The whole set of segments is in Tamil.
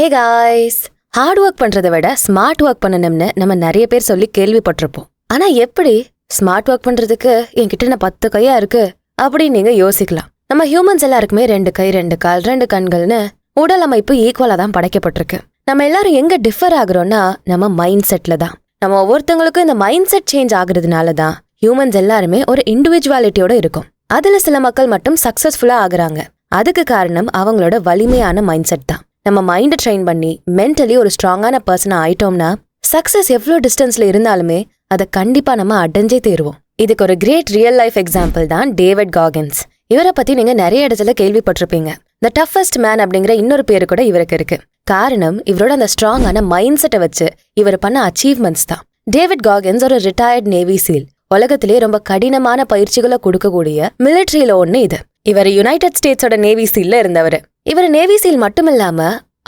ஹே காய்ஸ், ஹார்ட் ஒர்க் பண்றதை விட ஸ்மார்ட் ஒர்க் பண்ணணும்னு நம்ம நிறைய பேர் சொல்லி கேள்விப்பட்டிருப்போம். ஆனா எப்படி ஸ்மார்ட் ஒர்க் பண்றதுக்கு என்கிட்ட நான் 10 கையா இருக்கு அப்படின்னு நீங்க யோசிக்கலாம். நம்ம ஹியூமன்ஸ் எல்லாருக்குமே 2 கை 2 கால் 2 கண்கள்னு உடல் அமைப்பு ஈக்குவலா தான் படைக்கப்பட்டிருக்கு. நம்ம எல்லாரும் எங்க டிஃபர் ஆகுறோம்னா நம்ம மைண்ட் செட்ல தான். நம்ம ஒவ்வொருத்தவங்களுக்கும் இந்த மைண்ட் செட் சேஞ்ச் ஆகுறதுனால தான் ஹியூமன்ஸ் எல்லாருமே ஒரு இண்டிவிஜுவாலிட்டியோட இருக்கும். அதுல சில மக்கள் மட்டும் சக்சஸ்ஃபுல்லா ஆகுறாங்க. அதுக்கு காரணம் அவங்களோட வலிமையான மைண்ட் செட் தான். நம்ம மைண்டை ட்ரெயின் பண்ணி மென்டலி ஒரு ஸ்ட்ராங்கான பர்சனா ஆயிட்டோம்னா சக்சஸ் எவ்வளோ டிஸ்டன்ஸ்ல இருந்தாலுமே அதை கண்டிப்பா நம்ம அடைஞ்சே தீருவோம். இதுக்கு ஒரு கிரேட் ரியல் லைஃப் எக்ஸாம்பிள் தான் டேவிட் காகின்ஸ். இவரை பத்தி நீங்க நிறைய இடத்துல கேள்விப்பட்டிருப்பீங்க. த டஃபஸ்ட் மேன் அப்படிங்கிற இன்னொரு பேரு கூட இவருக்கு இருக்கு. காரணம் இவரோட அந்த ஸ்ட்ராங்கான மைண்ட் செட்டை வச்சு இவர் பண்ண அச்சீவ்மெண்ட்ஸ் தான். டேவிட் காகின்ஸ் ஒரு ரிட்டையர்ட் நேவி சீல். உலகத்திலே ரொம்ப கடினமான பயிற்சிகளை கொடுக்கக்கூடிய மிலிட்ரியில ஒண்ணு இது. இவர் யுனைடெட் ஸ்டேட்ஸோட நேவி சீல்ல இருந்தவர். இவர் நேவி சீல் மட்டும் இல்லாம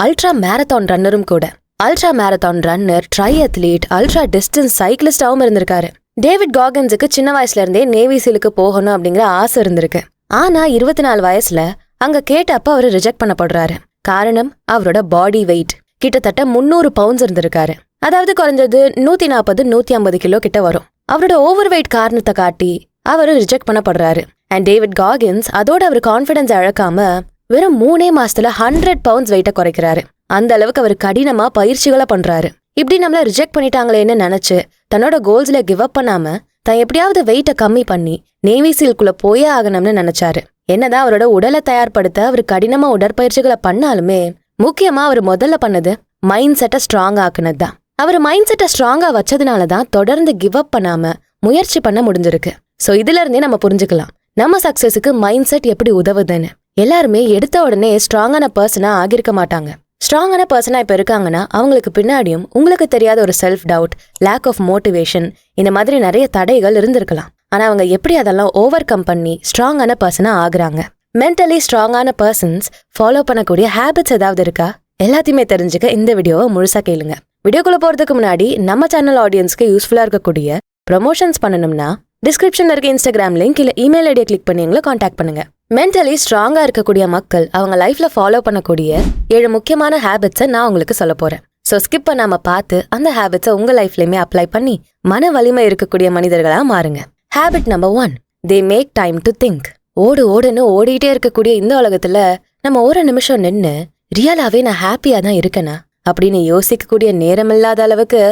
அல்ட்ரா மேரத்தான் ரன்னரும் கூட. Ultra marathon runner, tri athlete, ultra distance சைக்கிளிஸ்டாவும் இருந்திருக்காரு. டேவிட் காகின்ஸுக்கு சின்ன வயசுல இருந்தே நேவி சீலுக்கு போகணும் அப்படிங்கிற ஆசை இருந்திருக்கு. ஆனா 24 வயசுல அங்க கேட்டப்ப அவரு ரிஜெக்ட் பண்ணப்படுறாரு. காரணம் அவரோட பாடி வெயிட் கிட்டத்தட்ட 300 பவுண்ட்ஸ் இருந்திருக்காரு. அதாவது குறைஞ்சது 140-150 கிலோ கிட்ட வரும். அவரோட ஓவர் வெயிட் காரணத்தை காட்டி அவரு ரிஜெக்ட் பண்ணப்படுறாரு. அண்ட் டேவிட் காகின்ஸ் அதோட அவர் கான்ஃபிடன்ஸ் இழக்காம வெறும் 3 மாசத்துல 100 பவுண்ட்ஸ் வெயிட்ட குறைக்கிறாரு. அந்த அளவுக்கு அவர் கடினமா பயிற்சிகளை பண்றாரு. இப்படி நம்மள ரிஜெக்ட் பண்ணிட்டாங்களேன்னு நினைச்சு தன்னோட கோல்ஸ்ல கிவ் அப் பண்ணாம தான் எப்படியாவது வெயிட்ட கம்மி பண்ணி நேவி சீல்குள்ள போயே ஆகணும்னு நினைச்சாரு. என்னதான் அவரோட உடலை தயார்படுத்த அவர் கடினமா உடற்பயிற்சிகளை பண்ணாலுமே முக்கியமா அவர் முதல்ல பண்ணது மைண்ட் செட்டை ஸ்ட்ராங் ஆக்குனது தான். அவர் மைண்ட் செட்டை ஸ்ட்ராங்கா வச்சதுனாலதான் தொடர்ந்து கிவ் அப் பண்ணாம முயற்சி பண்ண முடிஞ்சிருக்கு. சோ இதுல இருந்தே நம்ம புரிஞ்சுக்கலாம் நம்ம சக்சஸுக்கு மைண்ட் செட் எப்படி உதவுதுன்னு. எல்லாருமே எடுத்த உடனே ஸ்ட்ராங்கான பர்சனா ஆகிருக்க மாட்டாங்க. ஸ்ட்ராங்கான பர்சனா இப்ப இருக்காங்கன்னா அவங்களுக்கு பின்னாடியும் உங்களுக்கு தெரியாத ஒரு self doubt, lack of motivation, இந்த மாதிரி நிறைய தடைகள் இருந்திருக்கலாம். ஆனா அவங்க எப்படி அதெல்லாம் ஓவர் கம் பண்ணி ஸ்ட்ராங்கான பர்சனா ஆகுறாங்க? மென்டலி ஸ்ட்ராங்கான பர்சன்ஸ் ஃபாலோ பண்ணக்கூடிய ஹேபிட்ஸ் ஏதாவது இருக்கா? எல்லாத்தையுமே தெரிஞ்சுக்க இந்த வீடியோவை முழுசா கேளுங்க. வீடியோக்குள்ள போறதுக்கு முன்னாடி நம்ம சேனல் ஆடியன்ஸ்க்கு யூஸ்ஃபுல்லா இருக்கக்கூடிய ப்ரமோஷன்ஸ் பண்ணணும்னா டிஸ்கிரிப்ஷன்ல இருக்க இன்ஸ்டாகிராம் லிங்க் இல்ல இமெயில் ஐடியை கிளிக் பண்ணி எங்களை காண்டாக்ட் பண்ணுங்க. மென்டலி ஸ்ட்ராங்கா இருக்கக்கூடிய மக்கள் அவங்க லைஃப்ல ஃபாலோ பண்ணக்கூடிய 7 முக்கியமான ஹேபிட்ஸை நான் உங்களுக்கு சொல்ல போறேன். சோ ஸ்கிப் பண்ணாம பார்த்து அந்த ஹேபிட்ஸை உங்க லைஃப்லயுமே அப்ளை பண்ணி மன வலிமை இருக்கக்கூடிய மனிதர்களா மாறுங்க. Habit number 1, they make time to think. ஓடுன்னு ஓடிட்டே இருக்கக்கூடிய இந்த உலகத்துல நம்ம ஒரு நிமிஷம் நின்னு ரியலாவே நான் ஹாப்பியா தான் இருக்கேனா அப்படின்னு யோசிக்கக்கூடிய நேரம் இல்லாத அளவுக்கு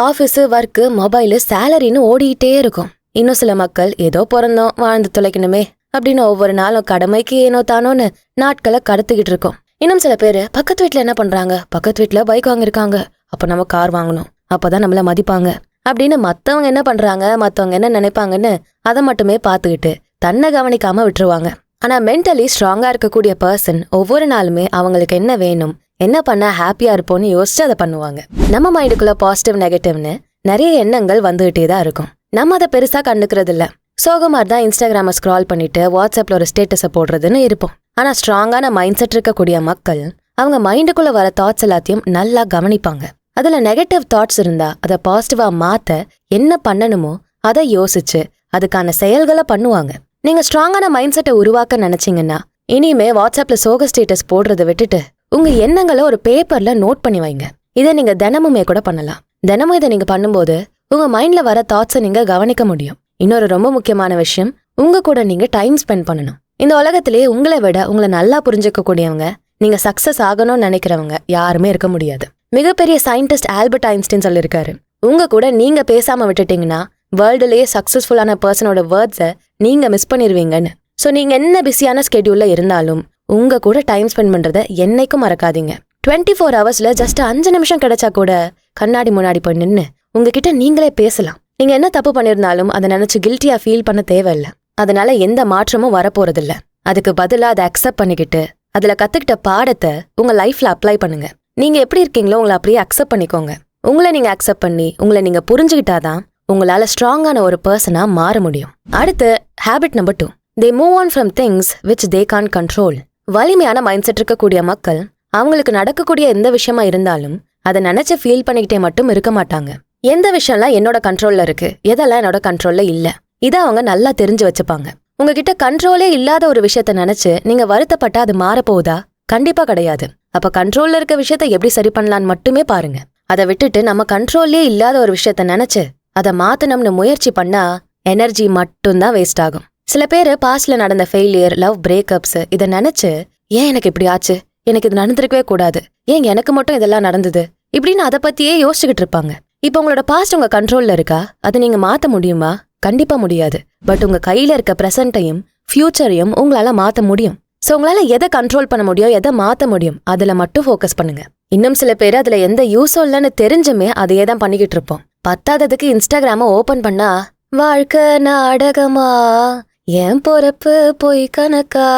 ஆஃபீஸ், ஒர்க்கு, மொபைலு, சேலரின்னு ஓடிட்டே இருக்கும். இன்னும் சில மக்கள் ஏதோ பிறந்தோம் வாழ்ந்து தொலைக்கணுமே அப்படின்னு ஒவ்வொரு நாளும் கடமைக்கு ஏனோ தானோன்னு நாட்களை கடத்திக்கிட்டு இருக்கோம். இன்னும் சில பேரு பக்கத்து வீட்டுல என்ன பண்றாங்க, பக்கத்து வீட்டுல பைக் வாங்கிருக்காங்க, அப்ப நம்ம கார் வாங்கணும், அப்பதான் நம்மள மதிப்பாங்க அப்படின்னு மத்தவங்க என்ன பண்றாங்க, மத்தவங்க என்ன நினைப்பாங்கன்னு அதை மட்டுமே பார்த்துக்கிட்டு தன்னை கவனிக்காம விட்டுருவாங்க. ஆனா மென்டலி ஸ்ட்ராங்கா இருக்கக்கூடிய பர்சன் ஒவ்வொரு நாளுமே அவங்களுக்கு என்ன வேணும், என்ன பண்ணா ஹாப்பியா இருப்போம்னு யோசிச்சு அதை பண்ணுவாங்க. நம்ம மைண்டுக்குள்ள பாசிட்டிவ் நெகட்டிவ்னு நிறைய எண்ணங்கள் வந்துகிட்டே தான் இருக்கும். நம்ம அதை பெருசா கண்டுக்கிறது இல்ல. சோகமா தான் இன்ஸ்டாகிராம ஸ்க்ரால் பண்ணிட்டு வாட்ஸ்அப்ல ஒரு ஸ்டேட்டஸை போடுறதுன்னு இருப்போம். ஆனா ஸ்ட்ராங்கான மைண்ட் செட் இருக்கக்கூடிய மக்கள் அவங்க மைண்டுக்குள்ள வர தாட்ஸ் எல்லாத்தையும் நல்லா கவனிப்பாங்க. அதுல நெகட்டிவ் தாட்ஸ் இருந்தா அதை பாசிட்டிவா மாத்த என்ன பண்ணணுமோ அதை யோசிச்சு அதுக்கான செயல்களை பண்ணுவாங்க. நீங்க ஸ்ட்ராங்கான மைண்ட் செட்டை உருவாக்க நினைச்சீங்கன்னா இனிமே வாட்ஸ்அப்ல சோக ஸ்டேட்டஸ் போடுறதை விட்டுட்டு உங்க எண்ணங்களை ஒரு பேப்பர்ல நோட் பண்ணி வைங்க. இதை நீங்க தினமுமே கூட பண்ணலாம். தினமும் இதை நீங்க பண்ணும்போது உங்க மைண்ட்ல வர தாட்ஸை நீங்க கவனிக்க முடியும். இன்னொரு ரொம்ப முக்கியமான விஷயம், உங்க கூட நீங்க டைம் ஸ்பெண்ட் பண்ணணும். இந்த உலகத்திலேயே உங்களை விட உங்களை நல்லா புரிஞ்சுக்க கூடியவங்க, நீங்க சக்சஸ் ஆகணும்னு நினைக்கிறவங்க யாருமே இருக்க முடியாது. மிகப்பெரிய சயின்டிஸ்ட் ஆல்பர்ட் ஐன்ஸ்டைன் சொல்லியிருக்காரு, உங்க கூட நீங்க பேசாம விட்டுட்டீங்கன்னா வேர்ல்டுலயே சக்சஸ்ஃபுல்லான பர்சனோட வேர்ட்ஸை நீங்க மிஸ் பண்ணிருவீங்கன்னு. சோ நீங்க என்ன பிஸியான ஸ்கெடியூல்ல இருந்தாலும் உங்க கூட டைம் ஸ்பெண்ட் பண்றதை என்னைக்கும் மறக்காதீங்க. 24 ஹவர்ஸ்ல ஜஸ்ட் 5 நிமிஷம் கிடைச்சா கூட கண்ணாடி முன்னாடி போய் நின்னு உங்ககிட்ட நீங்களே பேசலாம். நீங்க என்ன தப்பு பண்ணிருந்தாலும் அதை நினைச்சு கில்ட்டியா ஃபீல் பண்ண தேவையில்லை. அதனால எந்த மாற்றமும் வரப்போறதில்ல. அதுக்கு பதிலா அதை அக்செப்ட் பண்ணிக்கிட்டு அதுல கத்துக்கிட்ட பாடத்தை உங்க லைஃப்ல அப்ளை பண்ணுங்க. நீங்க எப்படி இருக்கீங்களோ உங்களை அப்படியே அக்செப்ட் பண்ணிக்கோங்க. உங்களை நீங்க அக்செப்ட் பண்ணி உங்களை நீங்க புரிஞ்சுக்கிட்டாதான் உங்களால ஸ்ட்ராங்கான ஒரு பர்சனா மாற முடியும். அடுத்து habit number 2, they move on from things which they can control. வலிமையான மைண்ட் செட் இருக்கக்கூடிய மக்கள் அவங்களுக்கு நடக்கக்கூடிய எந்த விஷயமா இருந்தாலும் அதை நினைச்சு ஃபீல் பண்ணிக்கிட்டே மட்டும் இருக்க மாட்டாங்க. எந்த விஷயம்லாம் என்னோட கண்ட்ரோல்ல இருக்கு, எதெல்லாம் என்னோட கண்ட்ரோல்ல இல்ல, இதை அவங்க நல்லா தெரிஞ்சு வச்சுப்பாங்க. உங்ககிட்ட கண்ட்ரோலே இல்லாத ஒரு விஷயத்த நினைச்சு நீங்க வருத்தப்பட்டா அது மாறப்போகுதா? கண்டிப்பா கிடையாது. அப்ப கண்ட்ரோல்ல இருக்க விஷயத்த எப்படி சரி பண்ணலான்னு மட்டுமே பாருங்க. அதை விட்டுட்டு நம்ம கண்ட்ரோல்லே இல்லாத ஒரு விஷயத்த நினைச்சு அதை மாத்தணும்னு முயற்சி பண்ணா எனர்ஜி மட்டும்தான் வேஸ்ட் ஆகும். சில பேரு பாஸ்ட்ல நடந்த ஃபெயிலியர், லவ் பிரேக்கப்ஸ் இதை நினைச்சு ஏன் எனக்கு இப்படி ஆச்சு, எனக்கு இது நடந்திருக்கவே கூடாது, ஏன் எனக்கு மட்டும் இதெல்லாம் நடந்தது இப்படின்னு அதை பத்தியே யோசிச்சுக்கிட்டு இருப்பாங்க. இப்ப உங்களோட பாஸ்ட் உங்க கண்ட்ரோல்ல இருக்கா? அதை நீங்க மாத்த முடியுமா? கண்டிப்பா முடியாது. பட் உங்க கையில இருக்க பிரசன்ட்டையும் ஃபியூச்சரையும் உங்களால மாத்த முடியும். சோ உங்களால எதை கண்ட்ரோல் பண்ண முடியும், எதை மாத்த முடியும், அதுல மட்டும் ஃபோக்கஸ் பண்ணுங்க. இன்னும் சில பேர் அதுல எந்த யூஸும் இல்லைன்னு தெரிஞ்சுமே அதையே தான் பண்ணிக்கிட்டு இருப்போம். பத்தாததுக்கு இன்ஸ்டாகிராம ஓபன் பண்ணா வாழ்க்கை நாடகமா, ஏன் பொறப்பு பொய் கணக்கா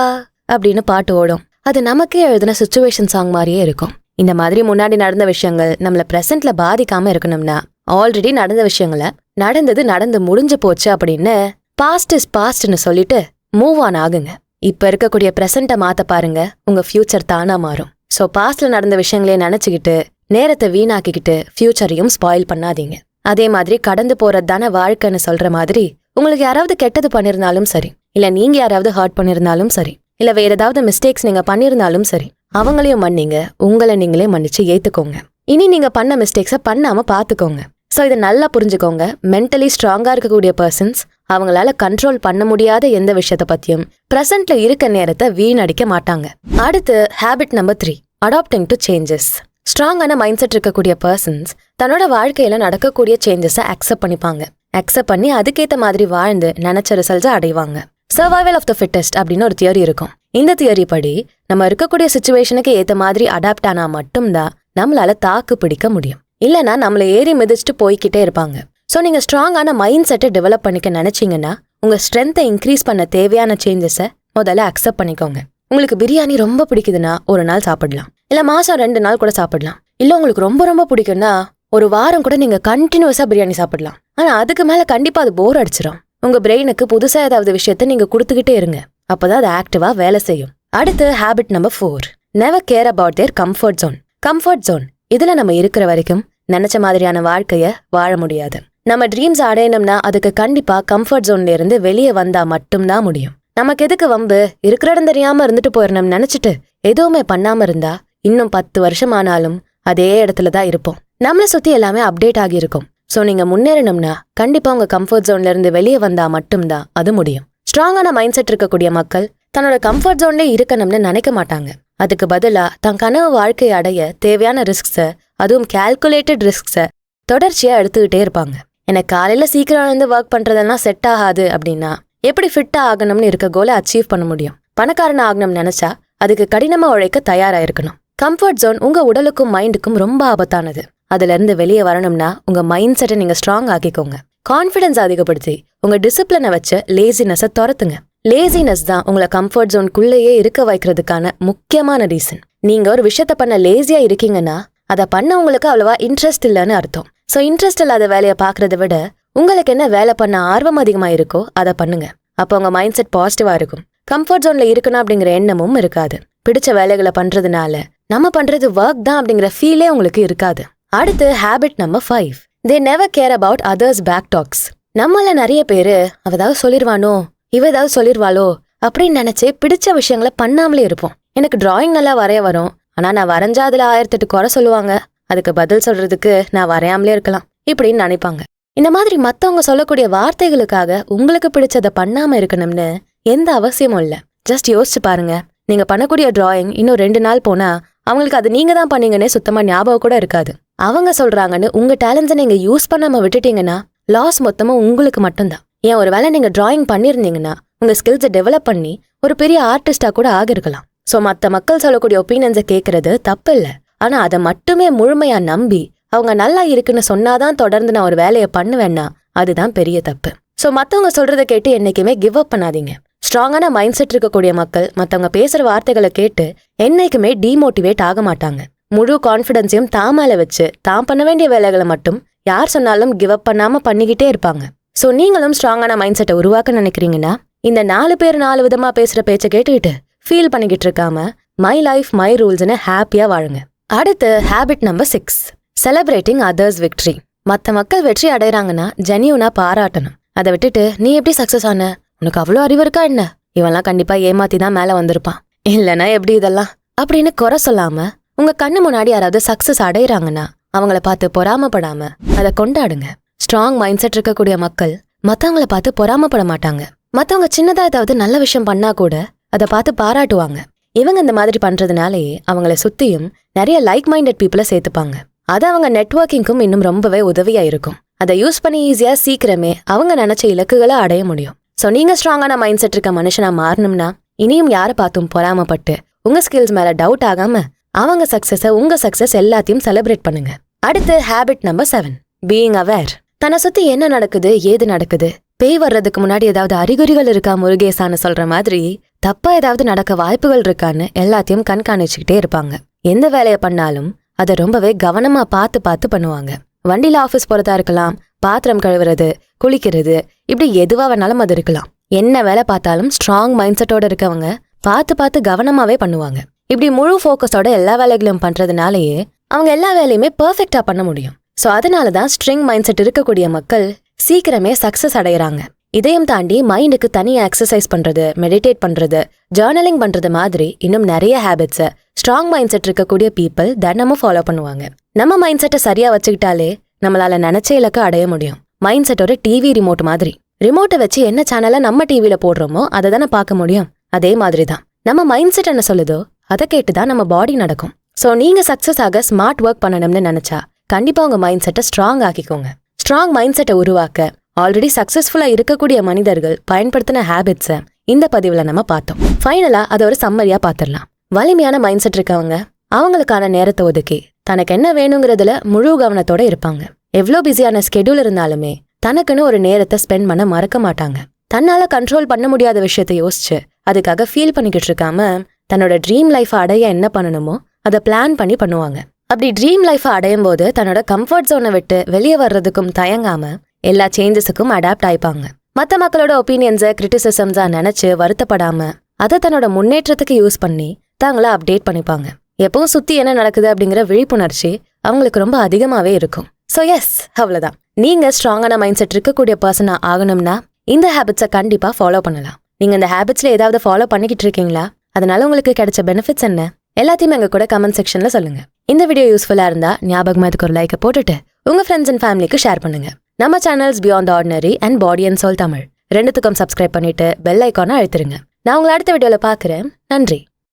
அப்படின்னு பாட்டு ஓடும். அது நமக்கே எழுதின சிச்சுவேஷன் சாங் மாதிரியே இருக்கும். இந்த மாதிரி முன்னாடி நடந்த விஷயங்கள் நம்மள பிரசன்ட்ல பாதிக்காம இருக்கணும்னா ஆல்ரெடி நடந்த விஷயங்களை நடந்து முடிஞ்சு போச்சு அப்படின்னு பாஸ்ட் இஸ் பாஸ்ட்னு சொல்லிட்டு மூவ் ஆன் ஆகுங்க. இப்ப இருக்கக்கூடிய பிரசன்ட்டை மாத்த பாருங்க, உங்க ஃபியூச்சர் தானா மாறும். சோ பாஸ்ட்ல நடந்த விஷயங்களே நினைச்சுக்கிட்டு நேரத்தை வீணாக்கிக்கிட்டு ஃபியூச்சரையும் ஸ்பாயில் பண்ணாதீங்க. அதே மாதிரி கடந்து போறது தானே வாழ்க்கைன்னு சொல்ற மாதிரி உங்களுக்கு யாராவது கெட்டது பண்ணிருந்தாலும் சரி, இல்ல நீங்க யாராவது ஹர்ட் பண்ணிருந்தாலும் சரி, இல்ல வேற ஏதாவது மிஸ்டேக்ஸ் நீங்க பண்ணிருந்தாலும் சரி, அவங்களையும் மன்னிங்க, உங்களை நீங்களே மன்னிச்சு ஏத்துக்கோங்க. இனி நீங்க பண்ண மிஸ்டேக்ஸை பண்ணாம பாத்துக்கோங்க. சோ இதை நல்லா புரிஞ்சுக்கோங்க. மென்டலி ஸ்ட்ராங்கா இருக்கக்கூடிய பர்சன்ஸ் அவங்களால கண்ட்ரோல் பண்ண முடியாத எந்த விஷயத்த பத்தியும் பிரசன்ட்ல இருக்க நேரத்தை வீணடிக்க மாட்டாங்க. அடுத்து habit number 3, adapting to changes. ஸ்ட்ராங்கான மைண்ட் செட் இருக்கக்கூடிய பர்சன்ஸ் தன்னோட வாழ்க்கையில நடக்கக்கூடிய சேஞ்சஸை அக்செப்ட் பண்ணிப்பாங்க. அக்செப்ட் பண்ணி அதுக்கேற்ற மாதிரி வாழ்ந்து நினைச்ச ரிசல்ட்ஸை அடைவாங்க. சர்வைவல் ஆஃப் த ஃபிட்டஸ்ட் அப்படின்னு ஒரு தியரி இருக்கும். இந்த தியரி படி நம்ம இருக்கக்கூடிய சிச்சுவேஷனுக்கு ஏற்ற மாதிரி அடாப்ட் ஆனா மட்டும்தான் நம்மளால தாக்கு பிடிக்க முடியும். இல்லைன்னா நம்மளை ஏறி மிதிச்சுட்டு போய்கிட்டே இருப்பாங்க. ஸோ நீங்க ஸ்ட்ராங்கான மைண்ட் செட்டை டெவலப் பண்ணிக்க நினைச்சீங்கன்னா உங்க ஸ்ட்ரென்த்தை இன்க்ரீஸ் பண்ண தேவையான சேஞ்சஸை முதல்ல அக்செப்ட் பண்ணிக்கோங்க. உங்களுக்கு பிரியாணி ரொம்ப பிடிக்குதுன்னா ஒரு நாள் சாப்பிடலாம், இல்ல மாசம் 2 நாள் கூட சாப்பிடலாம். இல்ல உங்களுக்கு ரொம்ப ரொம்ப பிடிக்கும்னா ஒரு வாரம் கூட நீங்க கண்டினியூஸா பிரியாணி சாப்பிடலாம். ஆனா அதுக்கு மேல கண்டிப்பா அது போர் அடிச்சிடும். உங்க பிரெயினுக்கு புதுசா ஏதாவது விஷயத்த நீங்க கொடுத்துக்கிட்டே இருங்க, அப்பதான் அது ஆக்டிவா வேலை செய்யும். அடுத்து habit number 4, never care about their comfort zone. Comfort zone இதுல நம்ம இருக்கிற வரைக்கும் நினைச்ச மாதிரியான வாழ்க்கைய வாழ முடியாது. நம்ம ட்ரீம்ஸ் அடையணும்னா அதுக்கு கண்டிப்பா கம்ஃபர்ட் ஜோன்ல இருந்து வெளியே வந்தா மட்டும்தான் முடியும். நமக்கு எதுக்கு வம்பு, இருக்கிற இடம் தெரியாம இருந்துட்டு போயிடணும் நினைச்சிட்டு எதுவுமே பண்ணாம இருந்தா இன்னும் 10 வருஷம் ஆனாலும் அதே இடத்துலதான் இருப்போம். நம்மளை சுத்தி எல்லாமே அப்டேட் ஆகி இருக்கும். சோ நீங்க முன்னேறணும்னா கண்டிப்பா உங்க கம்ஃபர்ட் ஜோன்ல இருந்து வெளியே வந்தா மட்டும்தான் அது முடியும். ஸ்ட்ராங்கான மைண்ட் செட் இருக்கக்கூடிய மக்கள் தன்னோட கம்ஃபர்ட் ஜோன்ல இருக்கணும்னு நினைக்க மாட்டாங்க. அதுக்கு பதிலா தன் கனவு வாழ்க்கையை அடைய தேவையான ரிஸ்க்ஸை, அதுவும் கால்குலேட்டட் ரிஸ்க்ஸை தொடர்ச்சியா எடுத்துக்கிட்டே இருப்பாங்க. எனக்கு காலையில சீக்கிரம் எழுந்து ஒர்க் பண்றதெல்லாம் செட் ஆகாது அப்படின்னா எப்படி ஃபிட்டா ஆகணும்னு இருக்க கோலை அச்சீவ் பண்ண முடியும்? பணக்காரன் ஆகணும்னு நினைச்சா அதுக்கு கடினமா உழைக்க தயாராயிருக்கணும். கம்ஃபர்ட் ஜோன் உங்க உடலுக்கும் மைண்டுக்கும் ரொம்ப ஆபத்தானது. அதுல இருந்து வெளியே வரணும்னா உங்க மைண்ட் செட்டை நீங்க ஸ்ட்ராங் ஆக்கிக்கோங்க. கான்ஃபிடன்ஸ் அதிகப்படுத்தி உங்க டிசிப்ளினை வச்சு லேசினஸை துரத்துங்க. லேசினஸ் தான் உங்களை கம்ஃபர்ட் ஜோனுக்குள்ளேயே இருக்க வைக்கிறதுக்கான முக்கியமான ரீசன். நீங்க ஒரு விஷயத்த பண்ண லேசியா இருக்கீங்கன்னா அதை பண்ண உங்களுக்கு அவ்வளவா இன்ட்ரெஸ்ட் இல்லைன்னு அர்த்தம். ஸோ இன்ட்ரெஸ்ட் இல்லாத வேலையை பார்க்கறத விட உங்களுக்கு என்ன வேலை பண்ண ஆர்வம் அதிகமா இருக்கோ அதை பண்ணுங்க. அப்போ உங்க மைண்ட் செட் பாசிட்டிவா இருக்கும். கம்ஃபர்ட் ஜோன்ல இருக்கணும் அப்படிங்கிற எண்ணமும் இருக்காது. பிடிச்ச வேலைகளை பண்றதுனால நம்ம பண்றது ஒர்க் தான் அப்படிங்கிற ஃபீலே உங்களுக்கு இருக்காது. அடுத்து habit number 5, they never care about others back talks. நம்மள நிறைய பேரு அவ ஏதாவது சொல்லிருவானோ, இவ ஏதாவது சொல்லிருவாளோ அப்படின்னு நினைச்சு பிடிச்ச விஷயங்களை பண்ணாமலே இருப்போம். எனக்கு டிராயிங் நல்லா வரைய வரும், ஆனா நான் வரைஞ்சா அதுல 1008 குறை சொல்லுவாங்க, அதுக்கு பதில் சொல்றதுக்கு நான் வரையாமலே இருக்கலாம் இப்படின்னு நினைப்பாங்க. இந்த மாதிரி மத்தவங்க சொல்லக்கூடிய வார்த்தைகளுக்காக உங்களுக்கு பிடிச்சதை பண்ணாம இருக்கணும்னு எந்த அவசியமும் இல்ல. ஜஸ்ட் யோசிச்சு பாருங்க, நீங்க பண்ணக்கூடிய டிராயிங் இன்னும் 2 நாள் போனா அவங்களுக்கு அது நீங்க தான் பண்ணீங்கன்னே சுத்தமா ஞாபகம் கூட இருக்காது. அவங்க சொல்றாங்கன்னு உங்க டேலண்ட்ஸை நீங்க யூஸ் பண்ணாம விட்டுட்டீங்கன்னா லாஸ் மொத்தமா உங்களுக்கு மட்டும்தான். ஏன் ஒருவேளை நீங்க டிராயிங் பண்ணிருந்தீங்கன்னா உங்க ஸ்கில்ஸை டெவலப் பண்ணி ஒரு பெரிய ஆர்டிஸ்டா கூட ஆகிருக்கலாம். சோ மத்த மக்கள் சொல்லக்கூடிய ஒப்பீனியன்ஸை கேட்கறது தப்பு இல்ல, ஆனா அதை மட்டுமே முழுமையா நம்பி அவங்க நல்லா இருக்குன்னு சொன்னாதான் தொடர்ந்து நான் ஒரு வேலையை பண்ணுவேன்னா அதுதான் பெரிய தப்பு. சோ மத்தவங்க சொல்றதை கேட்டு என்னைக்குமே கிவ் அப் பண்ணாதீங்க. ஸ்ட்ராங்கான மைண்ட் செட் இருக்கக்கூடிய மக்கள் மத்தவங்க பேசுற வார்த்தைகளை கேட்டு என்னைக்குமே டிமோட்டிவேட் ஆக மாட்டாங்க. முழு கான்ஃபிடன்ஸையும் தான் மேல வச்சு தான் பண்ண வேண்டிய வேலைகளை மட்டும் யார் சொன்னாலும் கிவ் அப் பண்ணாம பண்ணிக்கிட்டே இருப்பாங்க. சோ நீங்களும் ஸ்ட்ராங்கான மைண்ட் செட்டை உருவாக்க நினைக்கிறீங்கன்னா இந்த 4 பேர் 4 விதமா பேசுற பேச்சை கேட்டுக்கிட்டு ஃபீல் பண்ணிக்கிட்டு இருக்காம மை லைஃப் மை ரூல்ஸ்னு ஹாப்பியா வாழுங்க. அடுத்து habit number 6, celebrating others victory. மத்த மக்கள் வெற்றி அடைறாங்கன்னா ஜென்யூனா பாராட்டணும். அதை விட்டுட்டு நீ எப்படி சக்சஸ் ஆன, உனக்கு அவ்வளோ அறிவு இருக்கா என்ன, இவெல்லாம் கண்டிப்பா ஏமாத்தி தான் மேல வந்திருப்பான், இல்லைன்னா எப்படி இதெல்லாம் அப்படின்னு குறை சொல்லாம உங்க கண்ணு முன்னாடி யாராவது சக்சஸ் அடையறாங்கன்னா அவங்கள பார்த்து பொறாமப்படாம அதை கொண்டாடுங்க. ஸ்ட்ராங் மைண்ட் செட் இருக்கக்கூடிய மக்கள் மத்தவங்கள பார்த்து பொறாமப்பட மாட்டாங்க. மத்தவங்க சின்னதா ஏதாவது நல்ல விஷயம் பண்ணா கூட அதை பார்த்து பாராட்டுவாங்க. இவங்க இந்த மாதிரி பண்றதுனாலேயே அவங்கள சுத்தியும் நிறைய லைக் மைண்டட் பீப்புளை சேர்த்துப்பாங்க. அது அவங்க நெட்வொர்க்கிங்கும் இன்னும் ரொம்பவே உதவியா இருக்கும். அதை யூஸ் பண்ணி ஈஸியா சீக்கிரமே அவங்க நினைச்ச இலக்குகளை அடைய முடியும். ஸோ நீங்க ஸ்ட்ராங்கான மைண்ட் செட் இருக்க மனுஷனா மாறணும்னா இனியும் யாரை பார்த்தும் பொறாமப்பட்டு உங்க ஸ்கில்ஸ் மேல டவுட் ஆகாம அவங்க சக்சஸ உங்க சக்சஸ் எல்லாத்தையும் செலிப்ரேட் பண்ணுங்க. அடுத்து ஹேபிட் நம்பர் 7, பீயிங் அவேர். தன்னை சுத்தி என்ன நடக்குது, ஏது நடக்குது, பேய் வர்றதுக்கு முன்னாடி ஏதாவது அறிகுறிகள் இருக்கா முருகேசான்னு சொல்ற மாதிரி தப்பா ஏதாவது நடக்க வாய்ப்புகள் இருக்கான்னு எல்லாத்தையும் கண்காணிச்சுக்கிட்டே இருப்பாங்க. எந்த வேலையை பண்ணாலும் அதை ரொம்பவே கவனமா பார்த்து பண்ணுவாங்க. வண்டியில ஆஃபீஸ் போறதா இருக்கலாம், பாத்திரம் கழுவுறது, குளிக்கிறது, இப்படி எதுவா வேணாலும் அது இருக்கலாம். என்ன வேலை பார்த்தாலும் ஸ்ட்ராங் மைண்ட் செட்டோட இருக்கவங்க பார்த்து கவனமாவே பண்ணுவாங்க. இப்படி முழு ஃபோக்கஸோட எல்லா வேலைகளும் பண்றதுனாலயே அவங்க எல்லா வேலையுமே பெர்ஃபெக்டா பண்ண முடியும். ஸோ அதனாலதான் ஸ்ட்ரிங் மைண்ட் செட் இருக்கக்கூடிய மக்கள் சீக்கிரமே சக்சஸ் அடையறாங்க. இதையும் தாண்டி மைண்டுக்கு தனியா எக்ஸசைஸ் பண்றது, மெடிடேட் பண்றது, ஜர்னலிங் பண்றது மாதிரி இன்னும் நிறைய ஹேபிட்ஸை ஸ்ட்ராங் மைண்ட் செட் இருக்கக்கூடிய பீப்புள் தினமும் ஃபாலோ பண்ணுவாங்க. நம்ம மைண்ட் செட்டை சரியா வச்சுக்கிட்டாலே நம்மளால நினைச்ச இலக்க அடைய முடியும். மைண்ட் செட் ஒரு டிவி ரிமோட் மாதிரி. ரிமோட்டை வச்சு என்ன சேனலை நம்ம டிவியில போடுறோமோ அதை தானே பார்க்க முடியும். அதே மாதிரி தான் நம்ம மைண்ட் செட் என்ன சொல்லுதோ அதை கேட்டுதான் நம்ம பாடி நடக்கும். ஸோ நீங்க சக்சஸ் ஆக ஸ்மார்ட் ஒர்க் பண்ணணும்னு நினைச்சா கண்டிப்பா உங்க மைண்ட் செட்டை ஸ்ட்ராங் ஆக்கிக்கோங்க. ஸ்ட்ராங் மைண்ட் செட்டை உருவாக்க ஆல்ரெடி சக்சஸ்ஃபுல்லா இருக்கக்கூடிய மனிதர்கள் பயன்படுத்தின ஹேபிட்ஸை இந்த பதிவுல நம்ம பார்த்தோம். ஃபைனலா அதை ஒரு சம்மரியா பார்த்துடலாம். வலிமையான மைண்ட் செட் இருக்கவங்க அவங்களுக்கான நேரத்தை ஒதுக்கி தனக்கு என்ன வேணுங்கிறதுல முழு கவனத்தோட இருப்பாங்க. எவ்வளோ பிஸியான ஸ்கெடியூல் இருந்தாலுமே தனக்குன்னு ஒரு நேரத்தை ஸ்பெண்ட் பண்ண மறக்க மாட்டாங்க. தன்னால கண்ட்ரோல் பண்ண முடியாத விஷயத்தை யோசிச்சு அதுக்காக ஃபீல் பண்ணிக்கிட்டு இருக்காம தன்னோட ட்ரீம் லைஃபை அடைய என்ன பண்ணணுமோ அதை பிளான் பண்ணி பண்ணுவாங்க. அப்படி ட்ரீம் லைஃபை அடையும் போது தன்னோட கம்ஃபர்ட் ஜோனை விட்டு வெளியே வர்றதுக்கும் தயங்காம எல்லா சேஞ்சஸுக்கும் அடாப்ட் ஆயிப்பாங்க. மற்ற மக்களோட ஒப்பீனியன்ஸை கிரிட்டிசிசம்ஸா நினைச்சு வருத்தப்படாம அதை தன்னோட முன்னேற்றத்துக்கு யூஸ் பண்ணி தாங்கள அப்டேட் பண்ணிப்பாங்க. எப்பவும் சுத்தி என்ன நடக்குது அப்படிங்கிற விழிப்புணர்ச்சி அவங்களுக்கு ரொம்ப அதிகமாவே இருக்கும். ஸோ எஸ், அவ்வளவுதான். நீங்க ஸ்ட்ராங்கான மைண்ட் செட் இருக்கக்கூடிய பர்சனா ஆகணும்னா இந்த ஹேபிட்ஸை கண்டிப்பா ஃபாலோ பண்ணலாம். நீங்க இந்த ஹேபிட்ஸ்ல ஏதாவது ஃபாலோ பண்ணிக்கிட்டு இருக்கீங்களா? அதனால உங்களுக்கு கிடைச்ச பெனிஃபிட்ஸ் என்ன? எல்லாத்தையும் எங்க கூட கமெண்ட் செக்ஷன்ல சொல்லுங்க. இந்த வீடியோ யூஸ்ஃபுல்லா இருந்தா ஞாபகமா இதுக்கு ஒரு லைக்கை போட்டுட்டு உங்க ஃப்ரெண்ட்ஸ் அண்ட் ஃபேமிலிக்கு ஷேர் பண்ணுங்க. நம்ம channels Beyond Ordinary and Body and Soul Tamil ரெண்டுத்துக்கும் சப்ஸ்கிரைப் பண்ணிட்டு பெல் ஐக்கானை அழுத்திருங்க. நான் உங்களை அடுத்த வீடியோல பாக்குறேன். நன்றி.